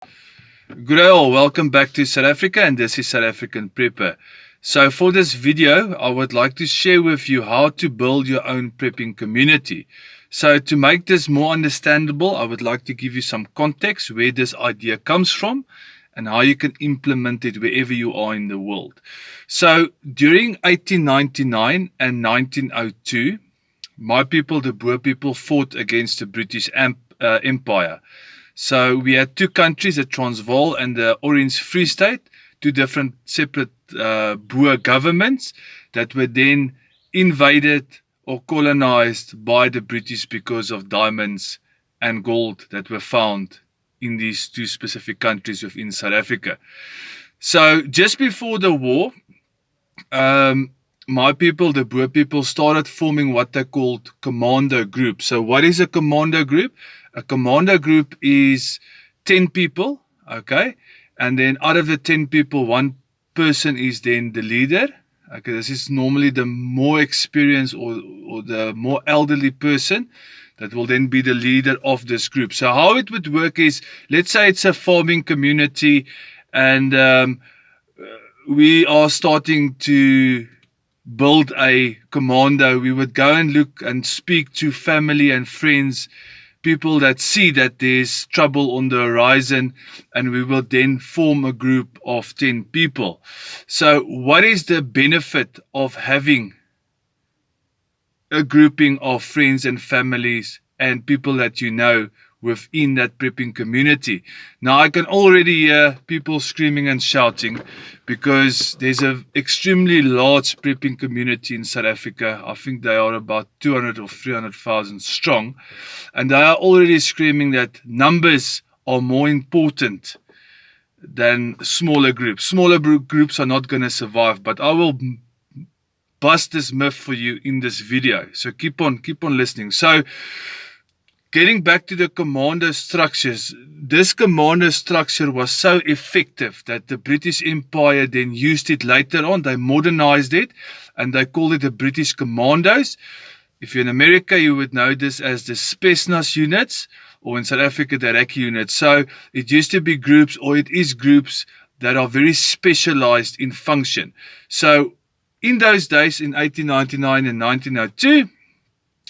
Good day all, welcome back to South Africa, and this is South African Prepper. So for this video, I would like to share with you how to build your own prepping community. So to make this more understandable, I would like to give you some context where this idea comes from and how you can implement it wherever you are in the world. So during 1899 and 1902, my people, the Boer people, fought against the British Empire. So we had two countries, the Transvaal and the Orange Free State, two different separate Boer governments that were then invaded or colonized by the British because of diamonds and gold that were found in these two specific countries within South Africa. So just before the war, my people, the Boer people, started forming what they called commando groups. So what is a commando group? A commando group is 10 people, okay? And then out of the 10 people, one person is then the leader. Okay, this is normally the more experienced or the more elderly person that will then be the leader of this group. So how it would work is, let's say it's a farming community and we are starting to build a commando. We would go and look and speak to family and friends, people that see that there's trouble on the horizon, and we will then form a group of 10 people. So what is the benefit of having a grouping of friends and families and people that you know within that prepping community? Now I can already hear people screaming and shouting because there's an extremely large prepping community in South Africa. I think they are about 200 or 300,000 strong, and they are already screaming that numbers are more important than smaller groups. Smaller groups are not going to survive, but I will bust this myth for you in this video. So keep on listening. So getting back to the commando structures, this commando structure was so effective that the British Empire then used it later on. They modernized it and they called it the British Commandos. If you're in America, you would know this as the Spetsnaz units, or in South Africa, the Iraqi units. So it used to be groups, or it is groups that are very specialized in function. So in those days, in 1899 and 1902,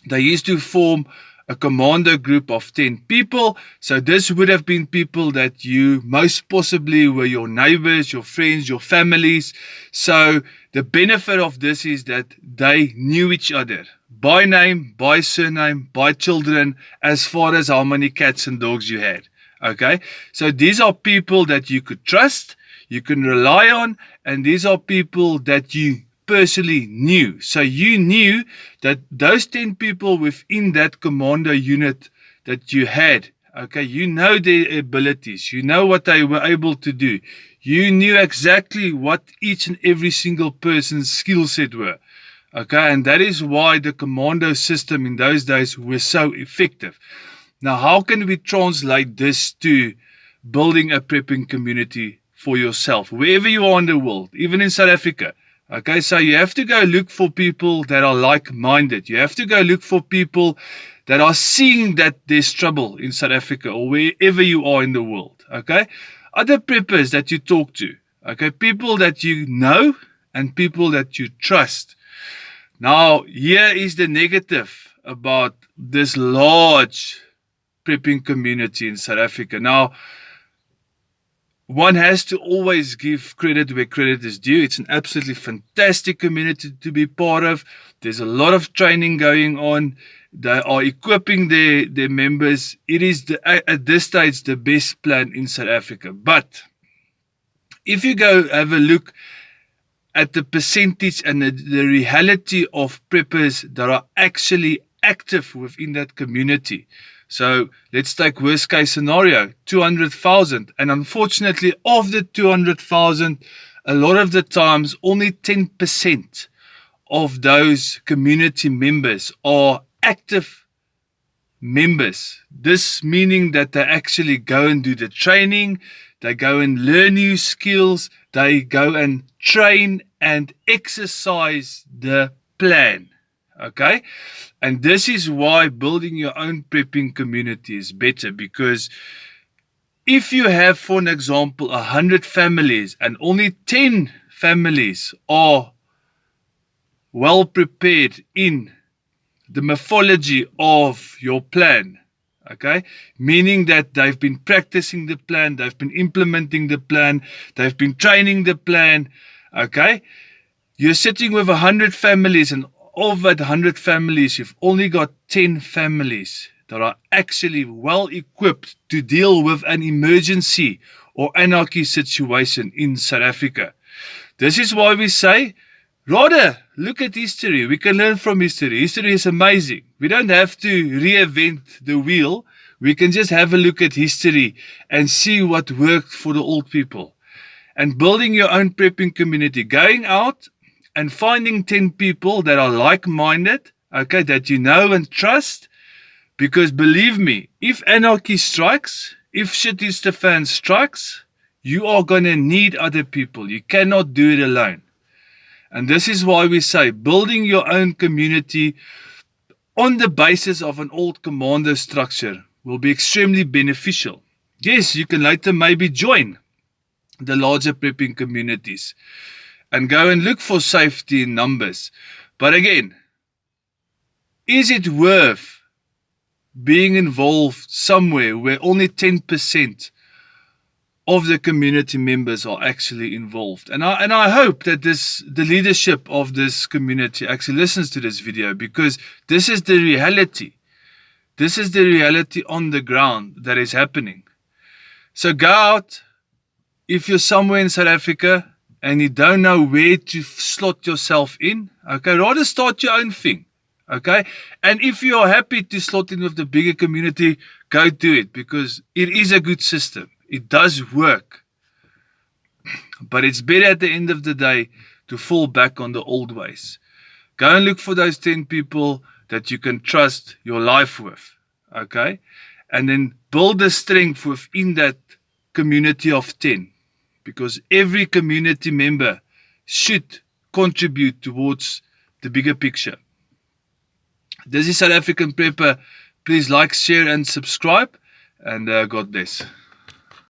they used to form a commando group of 10 people. So this would have been people that you most possibly were your neighbors, your friends, your families. So the benefit of this is that they knew each other by name, by surname, by children, as far as how many cats and dogs you had. Okay, so these are people that you could trust, you can rely on, and these are people that you personally knew. So you knew that those 10 people within that commando unit that you had, okay, you know their abilities, you know what they were able to do, you knew exactly what each and every single person's skill set were, okay, and that is why the commando system in those days was so effective. Now, how can we translate this to building a prepping community for yourself, wherever you are in the world, even in South Africa? Okay, so you have to go look for people that are like-minded. You have to go look for people that are seeing that there's trouble in South Africa or wherever you are in the world. Okay, other preppers that you talk to. Okay, people that you know and people that you trust. Now, here is the negative about this large prepping community in South Africa. Now, one has to always give credit where credit is due. It's an absolutely fantastic community to be part of. There's a lot of training going on. They are equipping their members. It is, at this stage, the best plan in South Africa. But if you go have a look at the percentage and the reality of preppers that are actually active within that community. So let's take worst case scenario, 200,000. And unfortunately, of the 200,000, a lot of the times, only 10% of those community members are active members. This meaning that they actually go and do the training, they go and learn new skills, they go and train and exercise the plan. Okay, and this is why building your own prepping community is better, because if you have, for an example, 100 families and only 10 families are well prepared in the mythology of your plan, okay, meaning that they've been practicing the plan, they've been implementing the plan, they've been training the plan, okay, you're sitting with 100 families, and of that 100 families, you've only got 10 families that are actually well equipped to deal with an emergency or anarchy situation in South Africa. This is why we say, rather look at history. We can learn from history. History is amazing. We don't have to reinvent the wheel. We can just have a look at history and see what worked for the old people. And building your own prepping community, going out and finding 10 people that are like-minded, okay, that you know and trust. Because believe me, if anarchy strikes, if shit hits the fan strikes, you are going to need other people. You cannot do it alone. And this is why we say building your own community on the basis of an old commando structure will be extremely beneficial. Yes, you can later maybe join the larger prepping communities and go and look for safety in numbers. But again, is it worth being involved somewhere where only 10% of the community members are actually involved? And I hope that the leadership of this community actually listens to this video, because this is the reality. This is the reality on the ground that is happening. So go out. If you're somewhere in South Africa and you don't know where to slot yourself in, okay, rather start your own thing. Okay, and if you are happy to slot in with the bigger community, go do it, because it is a good system. It does work. But it's better at the end of the day to fall back on the old ways. Go and look for those 10 people that you can trust your life with. Okay, and then build the strength within that community of 10, because every community member should contribute towards the bigger picture. This is South African Prepper. Please like, share and subscribe, and God bless.